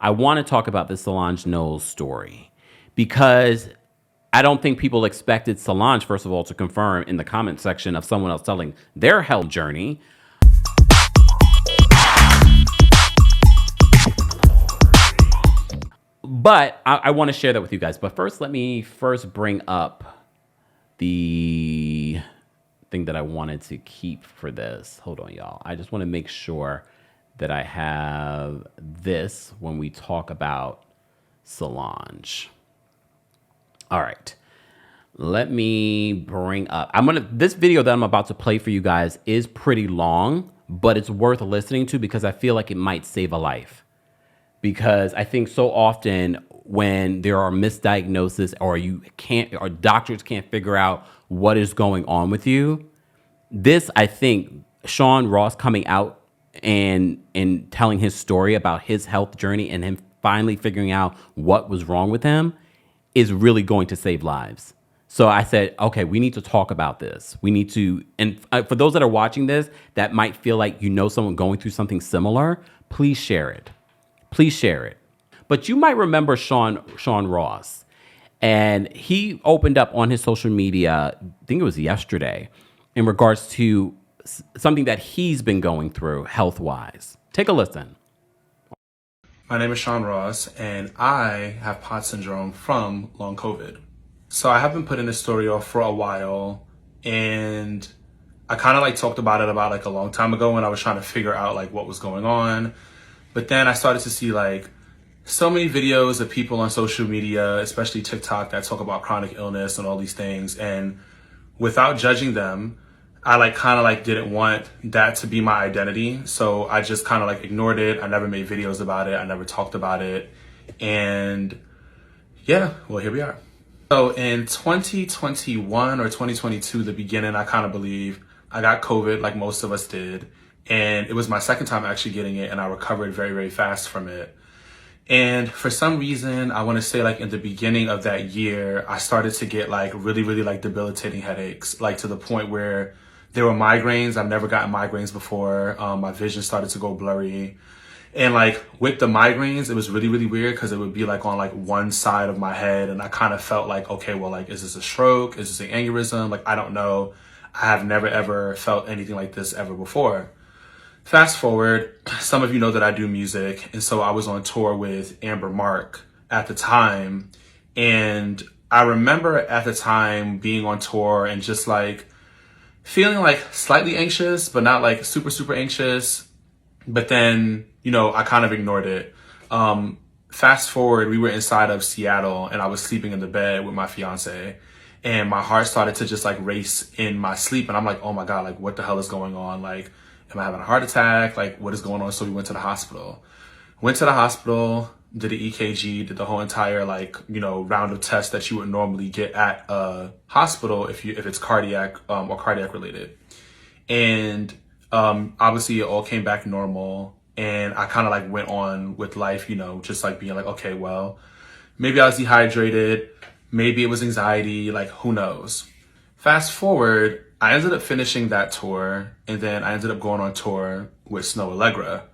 I want to talk about the Solange Knowles story because I don't think people expected Solange, first of all, to confirm in the comment section of someone else telling their health journey. But I want to share that with you guys. But first, let me bring up the thing that I wanted to keep for this. Hold on, y'all. I just want to make sure that I have this when we talk about Solange. All right. Let me bring up. This video that I'm about to play for you guys is pretty long, but it's worth listening to because I feel like it might save a life. Because I think so often when there are misdiagnoses or doctors can't figure out what is going on with you, I think Shaun Ross coming out and telling his story about his health journey and him finally figuring out what was wrong with him is really going to save lives. So I said, okay, we need to talk about this. We need to, and for those that are watching this that might feel like someone going through something similar, please share it. Please share it. But you might remember Shaun Ross. And he opened up on his social media, I think it was yesterday, in regards to something that he's been going through health-wise. Take a listen. My name is Shaun Ross, and I have POTS syndrome from long COVID. So I have been putting this story off for a while, and I kind of talked about it about a long time ago when I was trying to figure out what was going on. But then I started to see so many videos of people on social media, especially TikTok, that talk about chronic illness and all these things. And without judging them, I kind of didn't want that to be my identity. So I just kind of ignored it. I never made videos about it. I never talked about it. And yeah, well, here we are. So in 2021 or 2022, the beginning, I kind of believe I got COVID like most of us did. And it was my second time actually getting it, and I recovered very, very fast from it. And for some reason, I want to say in the beginning of that year, I started to get really, really debilitating headaches, to the point where there were migraines. I've never gotten migraines before. My vision started to go blurry. And with the migraines, it was really, really weird because it would be on one side of my head. And I kind of felt okay, well, is this a stroke? Is this an aneurysm? I don't know. I have never, ever felt anything like this ever before. Fast forward, some of you know that I do music, and so I was on tour with Amber Mark at the time, and I remember at the time being on tour and just feeling slightly anxious, but not super, super anxious, but then, I kind of ignored it. Fast forward, we were inside of Seattle, and I was sleeping in the bed with my fiance, and my heart started to just race in my sleep, and I'm oh my God, what the hell is going on? Am I having a heart attack? What is going on? So we went to the hospital. Did an EKG, did the whole entire round of tests that you would normally get at a hospital if it's cardiac or cardiac related. And obviously it all came back normal. And I kind of went on with life, just being okay, well, maybe I was dehydrated. Maybe it was anxiety, who knows? Fast forward, I ended up finishing that tour, and then I ended up going on tour with Snow Allegra,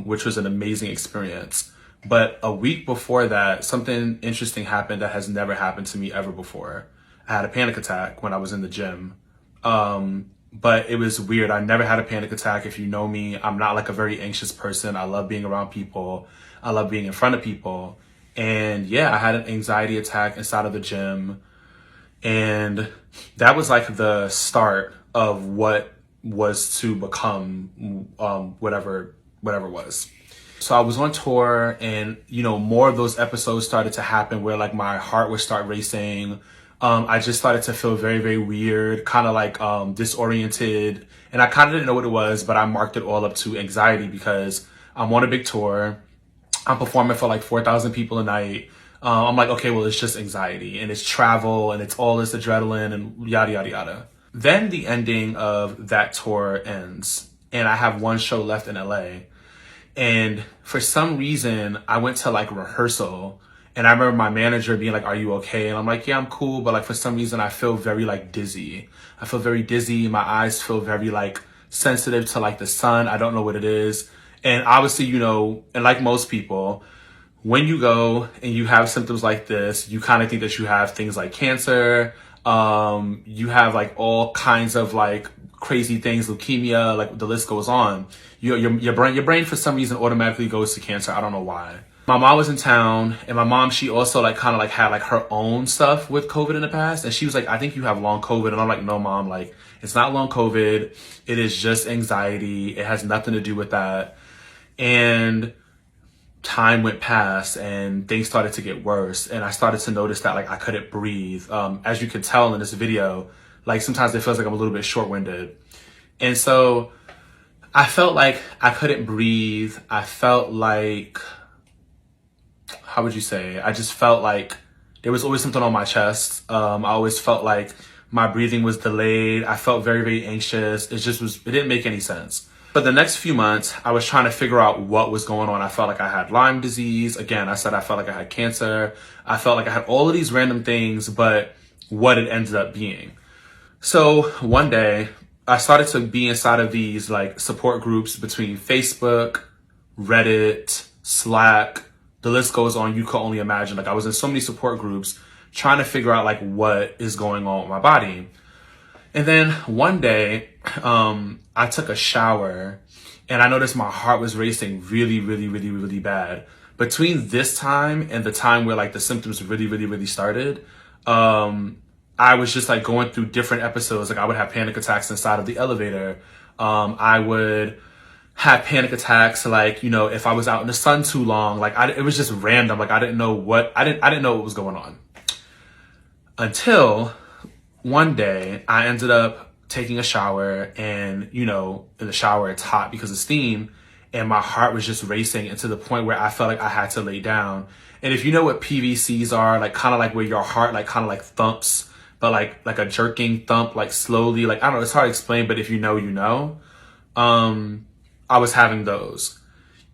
which was an amazing experience. But a week before that, something interesting happened that has never happened to me ever before. I had a panic attack when I was in the gym. But it was weird. I never had a panic attack. If you know me, I'm not a very anxious person. I love being around people. I love being in front of people. And yeah, I had an anxiety attack inside of the gym. And that was the start of what was to become whatever it was. So I was on tour, and more of those episodes started to happen where my heart would start racing. I just started to feel very, very weird, kind of disoriented, and I kind of didn't know what it was, but I marked it all up to anxiety because I'm on a big tour. I'm performing for 4,000 people a night. I'm okay, well, it's just anxiety, and it's travel, and it's all this adrenaline, and yada, yada, yada. Then the ending of that tour ends, and I have one show left in LA. And for some reason, I went to rehearsal, and I remember my manager being are you okay? And I'm yeah, I'm cool, but for some reason, I feel very dizzy. I feel very dizzy. My eyes feel very sensitive to the sun. I don't know what it is. And obviously, and like most people, when you go and you have symptoms like this, you kind of think that you have things like cancer. You have like all kinds of like crazy things, leukemia, like the list goes on. Your brain for some reason automatically goes to cancer. I don't know why. My mom was in town, and my mom, she also like kind of like had like her own stuff with COVID in the past. And she was like, I think you have long COVID. And I'm like, no, mom, like it's not long COVID. It is just anxiety. It has nothing to do with that. And time went past and things started to get worse. And I started to notice that like I couldn't breathe. As you can tell in this video, like sometimes it feels like I'm a little bit short-winded. And so I felt like I couldn't breathe. I felt like, how would you say? I just felt like there was always something on my chest. I always felt like my breathing was delayed. I felt very, very anxious. It didn't make any sense. For the next few months, I was trying to figure out what was going on. I felt like I had Lyme disease. Again, I said I felt like I had cancer. I felt like I had all of these random things, but what it ended up being. So one day, I started to be inside of these like support groups between Facebook, Reddit, Slack. The list goes on. You can only imagine. Like I was in so many support groups trying to figure out like what is going on with my body. And then one day, I took a shower and I noticed my heart was racing really, really, really, really bad. Between this time and the time where like the symptoms really, really, really started, I was just like going through different episodes. Like I would have panic attacks inside of the elevator. I would have panic attacks, like, you know, if I was out in the sun too long, like it was just random. Like I didn't know what was going on until one day I ended up taking a shower, and, you know, in the shower, it's hot because of steam, and my heart was just racing, and to the point where I felt like I had to lay down. And if you know what PVCs are, like kind of like where your heart like kind of like thumps, but like a jerking thump, like slowly, like, I don't know, it's hard to explain, but if you know, you know. I was having those.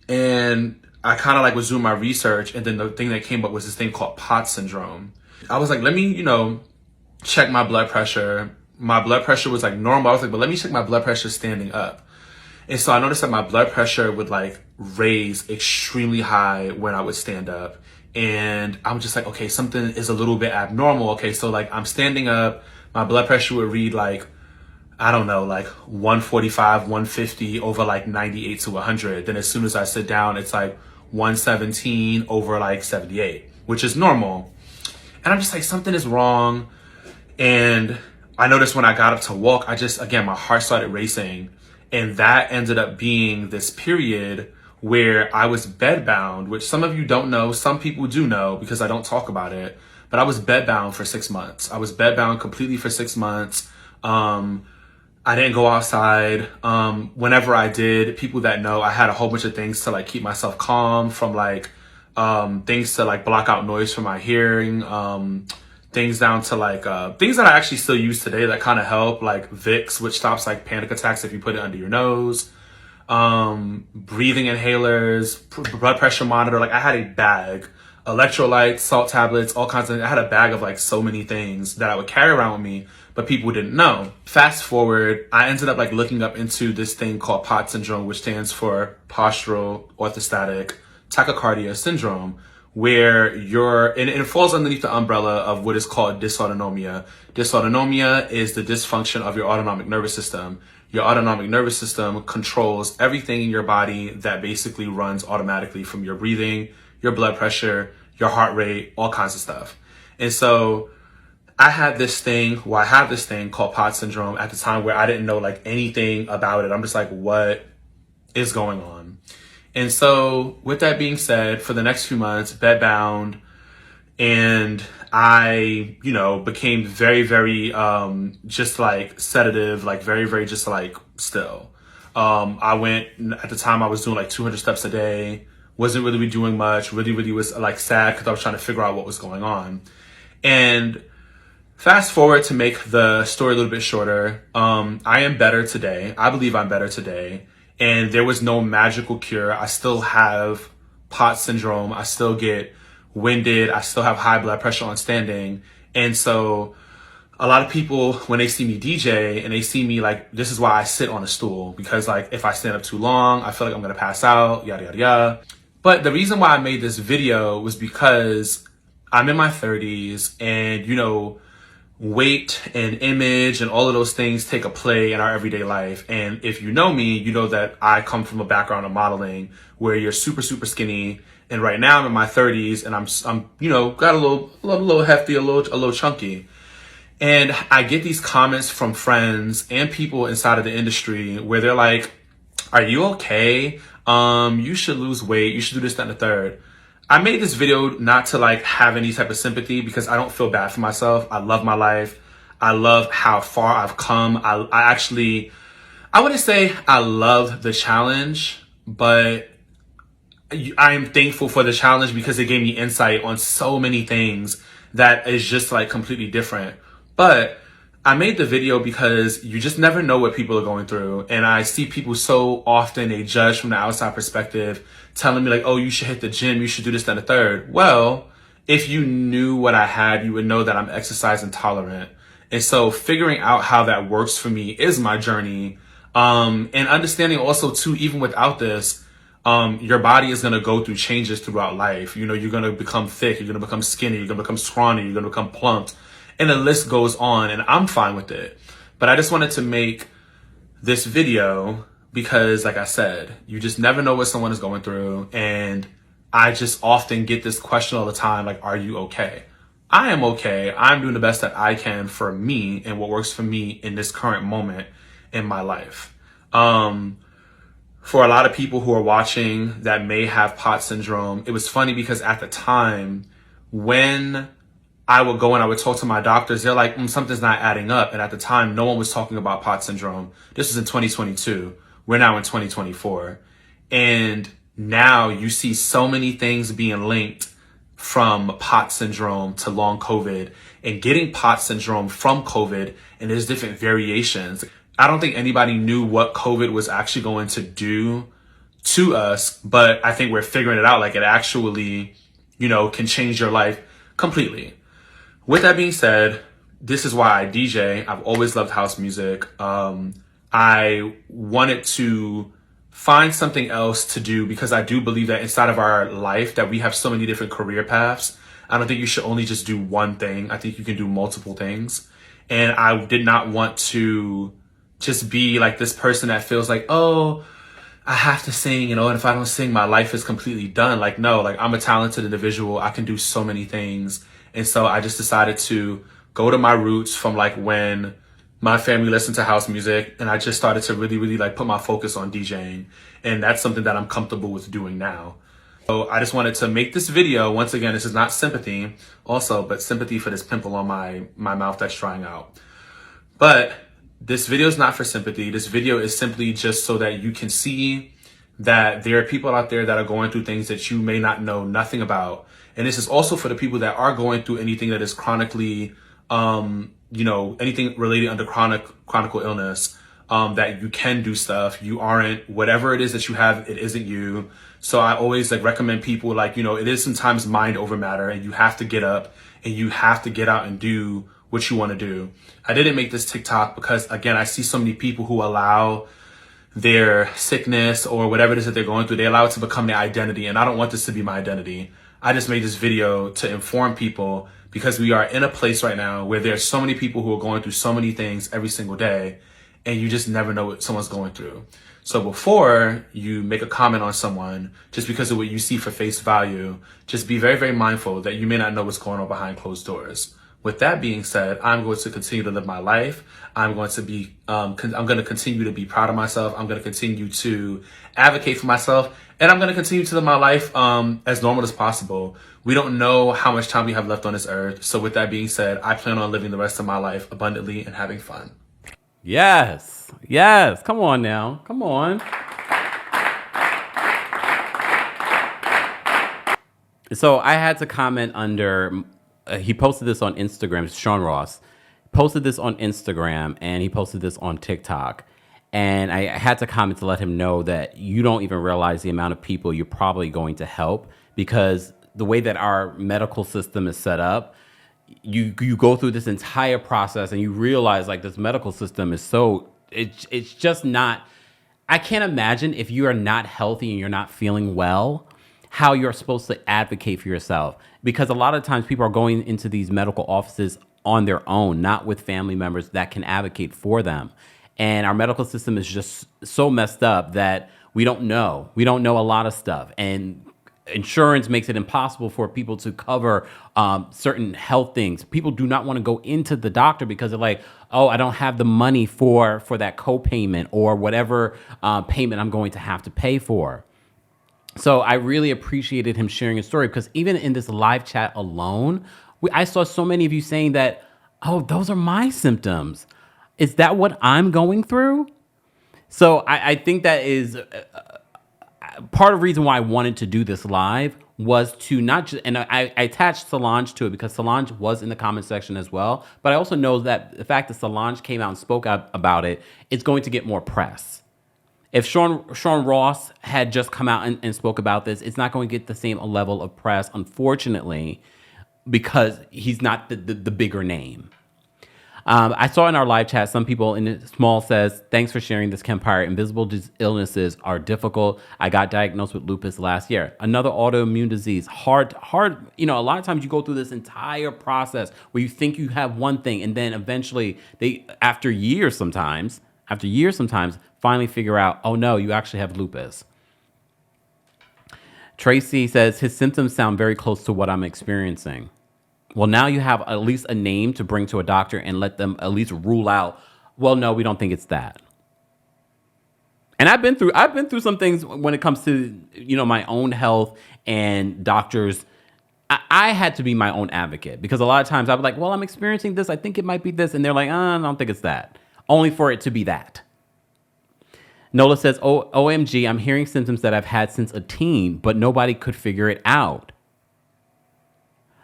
And I kind of like was doing my research, and then the thing that came up was this thing called POTS syndrome. I was like, let me, you know, check my blood pressure. My blood pressure was like normal. I was like, but let me check my blood pressure standing up. And so I noticed that my blood pressure would like raise extremely high when I would stand up. And I'm just like, okay, something is a little bit abnormal. Okay, so like I'm standing up, my blood pressure would read like, I don't know, like 145, 150 over like 98 to 100. Then as soon as I sit down, it's like 117 over like 78, which is normal. And I'm just like, something is wrong. And I noticed when I got up to walk, again, my heart started racing. And that ended up being this period where I was bedbound, which some of you don't know. Some people do know because I don't talk about it. But I was bedbound for 6 months. I was bedbound completely for 6 months. I didn't go outside. Whenever I did, people that know, I had a whole bunch of things to like keep myself calm, from like things to like block out noise from my hearing, things down to like things that I actually still use today that kind of help, like Vicks, which stops like panic attacks if you put it under your nose, breathing inhalers, blood pressure monitor. Like I had a bag, electrolytes, salt tablets, all kinds of, I had a bag of like so many things that I would carry around with me, but people didn't know. Fast forward, I ended up like looking up into this thing called POTS syndrome, which stands for postural orthostatic tachycardia syndrome, where and it falls underneath the umbrella of what is called dysautonomia. Dysautonomia is the dysfunction of your autonomic nervous system. Your autonomic nervous system controls everything in your body that basically runs automatically, from your breathing, your blood pressure, your heart rate, all kinds of stuff. And so I have this thing called POTS syndrome at the time, where I didn't know like anything about it. I'm just like, what is going on? And so with that being said, for the next few months, bedbound, and I, you know, became very, very, just like sedative, like very, very just like still. I went, at the time I was doing like 200 steps a day, wasn't really doing much, really was like sad because I was trying to figure out what was going on. And fast forward, to make the story a little bit shorter, I am better today. I believe I'm better today. And there was no magical cure. I still have POTS syndrome. I still get winded. I still have high blood pressure on standing. And so a lot of people, when they see me DJ and they see me, like, this is why I sit on a stool, because like if I stand up too long, I feel like I'm going to pass out, yada, yada, yada. But the reason why I made this video was because I'm in my 30s and, weight and image and all of those things take a play in our everyday life. And if you know me, you know that I come from a background of modeling where you're super, super skinny. And right now I'm in my 30s and I'm got a little hefty, a little chunky. And I get these comments from friends and people inside of the industry where they're like, are you okay? You should lose weight. You should do this, that, and the third. I made this video not to like have any type of sympathy because I don't feel bad for myself. I love my life. I love how far I've come. I wouldn't say I love the challenge, but I am thankful for the challenge because it gave me insight on so many things that is just like completely different. But I made the video because you just never know what people are going through. And I see people so often, they judge from the outside perspective, telling me like, oh, you should hit the gym, you should do this, that, and the third. Well, if you knew what I had, you would know that I'm exercise intolerant. And so figuring out how that works for me is my journey. And understanding also too, even without this, your body is going to go through changes throughout life. You're going to become thick, you're going to become skinny, you're going to become scrawny, you're going to become plumped. And the list goes on, and I'm fine with it. But I just wanted to make this video because, like I said, you just never know what someone is going through. And I just often get this question all the time, like, are you okay? I am okay. I'm doing the best that I can for me and what works for me in this current moment in my life. For a lot of people who are watching that may have POTS syndrome, it was funny because at the time when I would go and I would talk to my doctors, they're like, something's not adding up. And at the time, no one was talking about POTS syndrome. This was in 2022. We're now in 2024. And now you see so many things being linked from POTS syndrome to long COVID and getting POTS syndrome from COVID. And there's different variations. I don't think anybody knew what COVID was actually going to do to us, but I think we're figuring it out. Like it actually, can change your life completely. With that being said, this is why I DJ. I've always loved house music. I wanted to find something else to do because I do believe that inside of our life that we have so many different career paths. I don't think you should only just do one thing. I think you can do multiple things. And I did not want to just be like this person that feels like, oh, I have to sing, and if I don't sing, my life is completely done. Like, no, like I'm a talented individual. I can do so many things. And so I just decided to go to my roots from like when my family listened to house music, and I just started to really, really like put my focus on DJing. And that's something that I'm comfortable with doing now. So I just wanted to make this video. Once again, this is not sympathy also, but sympathy for this pimple on my mouth that's drying out. But this video is not for sympathy. This video is simply just so that you can see that there are people out there that are going through things that you may not know nothing about. And this is also for the people that are going through anything that is chronically, anything related under chronic illness, that you can do stuff. You aren't, whatever it is that you have, it isn't you. So I always recommend people it is sometimes mind over matter, and you have to get up and you have to get out and do what you want to do. I didn't make this TikTok because, again, I see so many people who allow their sickness or whatever it is that they're going through, they allow it to become their identity. And I don't want this to be my identity. I just made this video to inform people because we are in a place right now where there's so many people who are going through so many things every single day, and you just never know what someone's going through. So before you make a comment on someone, just because of what you see for face value, just be very, very mindful that you may not know what's going on behind closed doors. With that being said, I'm going to continue to live my life. I'm going to continue to be proud of myself. I'm going to continue to advocate for myself, and I'm going to continue to live my life as normal as possible. We don't know how much time we have left on this earth. So with that being said, I plan on living the rest of my life abundantly and having fun. Yes. Yes. Come on now. Come on. So I had to comment under, he posted this on Instagram, Shaun Ross posted this on Instagram, and he posted this on TikTok. And I had to comment to let him know that you don't even realize the amount of people you're probably going to help, because the way that our medical system is set up, you go through this entire process and you realize this medical system is it's just not, I can't imagine if you are not healthy and you're not feeling well, how you're supposed to advocate for yourself. Because a lot of times people are going into these medical offices on their own, not with family members that can advocate for them. And our medical system is just so messed up that we don't know. We don't know a lot of stuff. And insurance makes it impossible for people to cover certain health things. People do not want to go into the doctor because they're like, oh, I don't have the money for that co-payment or whatever payment I'm going to have to pay for. So I really appreciated him sharing his story, because even in this live chat alone, I saw so many of you saying that, oh, those are my symptoms. Is that what I'm going through? So I think that is part of the reason why I wanted to do this live, was to not just, and I attached Solange to it because Solange was in the comment section as well. But I also know that the fact that Solange came out and spoke out about it, it's going to get more press. If Shaun Ross had just come out and spoke about this, it's not going to get the same level of press, unfortunately, because he's not the bigger name. I saw in our live chat, some people in small says, thanks for sharing this, Kempire. Invisible illnesses are difficult. I got diagnosed with lupus last year. Another autoimmune disease. Hard. A lot of times you go through this entire process where you think you have one thing, and then eventually after years sometimes, finally figure out, oh no, you actually have lupus. Tracy says, his symptoms sound very close to what I'm experiencing. Well, now you have at least a name to bring to a doctor and let them at least rule out, well, no, we don't think it's that. And I've been through some things when it comes to, my own health and doctors. I had to be my own advocate, because a lot of times I was like, well, I'm experiencing this. I think it might be this. And they're like, I don't think it's that. Only for it to be that. Nola says, OMG, I'm hearing symptoms that I've had since a teen, but nobody could figure it out.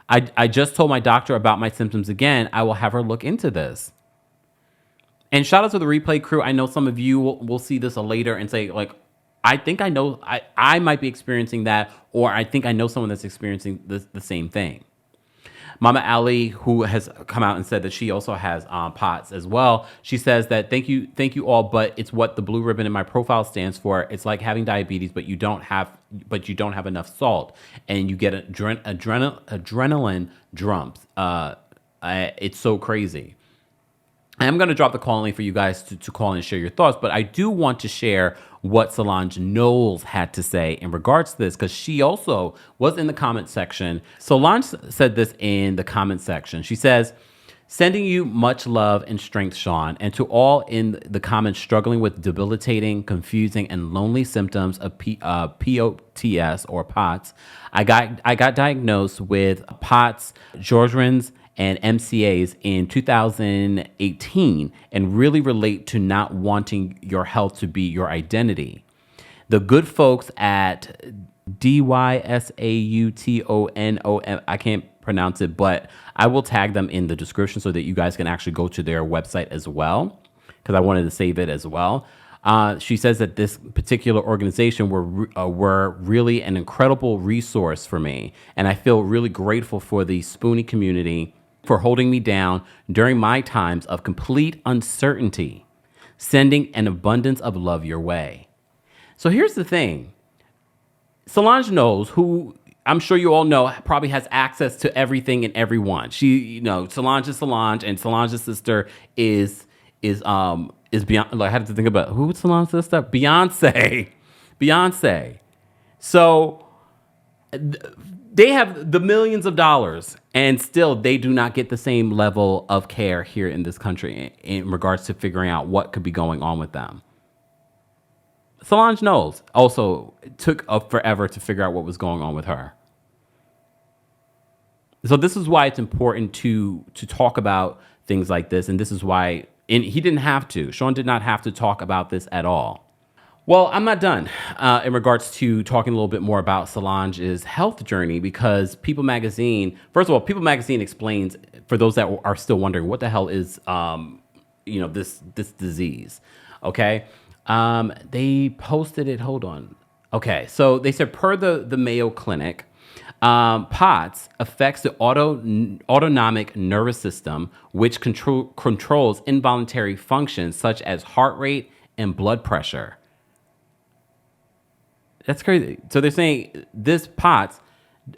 I just told my doctor about my symptoms again. I will have her look into this. And shout out to the replay crew. I know some of you will see this later and say, like, I think I know, I might be experiencing that, or I think I know someone that's experiencing the same thing. Mama Ali, who has come out and said that she also has POTS as well. She says that thank you all, but it's what the blue ribbon in my profile stands for. It's like having diabetes, but you don't have enough salt, and you get adrenaline dumps. It's so crazy. I'm going to drop the call link for you guys to call and share your thoughts, but I do want to share what Solange Knowles had to say in regards to this, because she also was in the comment section. Solange said this in the comment section. She says, sending you much love and strength, Shaun, and to all in the comments struggling with debilitating, confusing, and lonely symptoms of POTS or POTS. I got diagnosed with POTS, Sjogren's, and MCAs in 2018, and really relate to not wanting your health to be your identity. The good folks at Dysautonomia, I can't pronounce it, but I will tag them in the description so that you guys can actually go to their website as well, because I wanted to save it as well. She says that this particular organization were really an incredible resource for me, and I feel really grateful for the Spoonie community for holding me down during my times of complete uncertainty, sending an abundance of love your way. So here's the thing. Solange Knowles, who I'm sure you all know probably has access to everything and everyone. She, Solange is Solange, and Solange's sister is Beyonce. Like, I had to think about who's Solange's sister? Beyonce. So they have the millions of dollars, and still they do not get the same level of care here in this country in regards to figuring out what could be going on with them. Solange Knowles also took forever to figure out what was going on with her. So this is why it's important to talk about things like this, and this is why, and he didn't have to. Shaun did not have to talk about this at all. Well, I'm not done in regards to talking a little bit more about Solange's health journey, because People Magazine, first of all, People Magazine explains, for those that are still wondering, what the hell is, this disease, okay? They posted it, hold on. Okay, so they said, per the Mayo Clinic, POTS affects the autonomic nervous system, which controls involuntary functions such as heart rate and blood pressure. That's crazy. So they're saying this POTS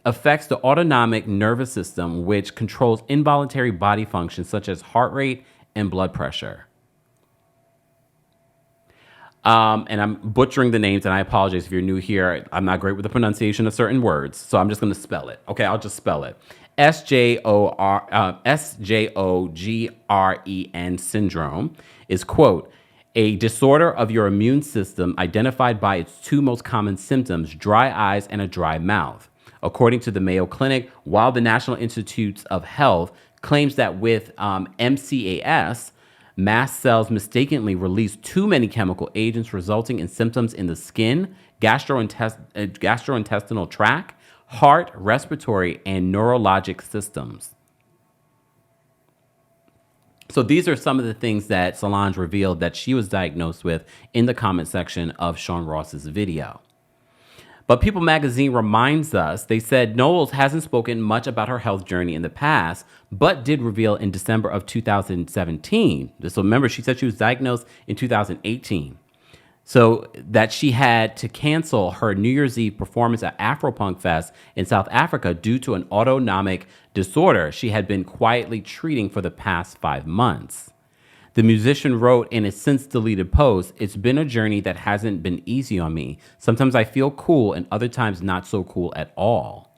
affects the autonomic nervous system, which controls involuntary body functions such as heart rate and blood pressure. And I'm butchering the names, and I apologize if you're new here. I'm not great with the pronunciation of certain words, so I'm just going to spell it. Okay, I'll just spell it. SJOGREN syndrome is, quote, a disorder of your immune system identified by its two most common symptoms, dry eyes and a dry mouth. According to the Mayo Clinic, while the National Institutes of Health claims that with MCAS, mast cells mistakenly release too many chemical agents, resulting in symptoms in the skin, gastrointestinal tract, heart, respiratory, and neurologic systems. So these are some of the things that Solange revealed that she was diagnosed with in the comment section of Shaun Ross's video. But People Magazine reminds us, they said Knowles hasn't spoken much about her health journey in the past, but did reveal in December of 2017. So remember, she said she was diagnosed in 2018. So that she had to cancel her New Year's Eve performance at Afropunk Fest in South Africa due to an autonomic disorder she had been quietly treating for the past 5 months. The musician wrote in a since deleted post, "It's been a journey that hasn't been easy on me. Sometimes I feel cool and other times not so cool at all."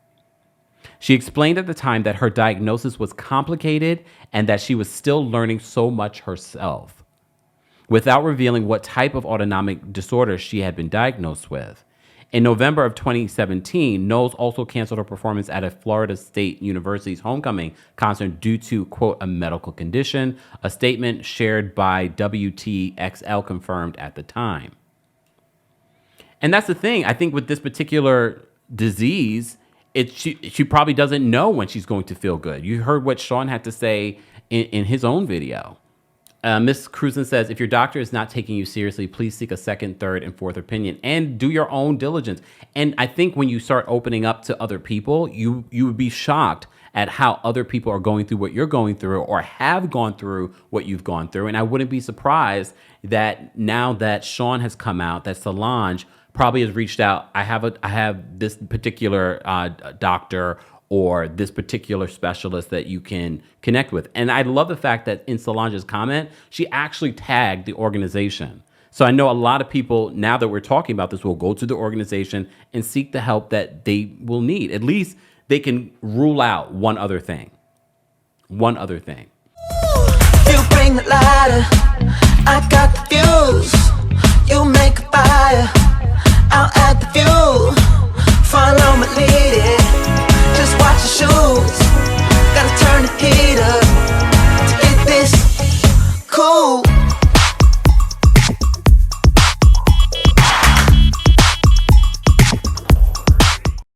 She explained at the time that her diagnosis was complicated and that she was still learning so much herself, without revealing what type of autonomic disorder she had been diagnosed with. In November of 2017, Knowles also canceled her performance at a Florida State University's homecoming concert due to, quote, a medical condition. A statement shared by WTXL confirmed at the time. And that's the thing. I think with this particular disease, she probably doesn't know when she's going to feel good. You heard what Shaun had to say in his own video. Ms. Cruzen says, if your doctor is not taking you seriously, please seek a second, third, and fourth opinion and do your own diligence. And I think when you start opening up to other people, you would be shocked at how other people are going through what you're going through or have gone through what you've gone through. And I wouldn't be surprised that now that Shaun has come out, that Solange probably has reached out. I have this particular doctor or this particular specialist that you can connect with. And I love the fact that in Solange's comment, she actually tagged the organization. So I know a lot of people, now that we're talking about this, will go to the organization and seek the help that they will need. At least they can rule out one other thing. One other thing. You bring the lighter, I got the fuse. You make a fire, I'll add the fuel. Follow me, lead it. Just watch your shoes. Gotta turn the key.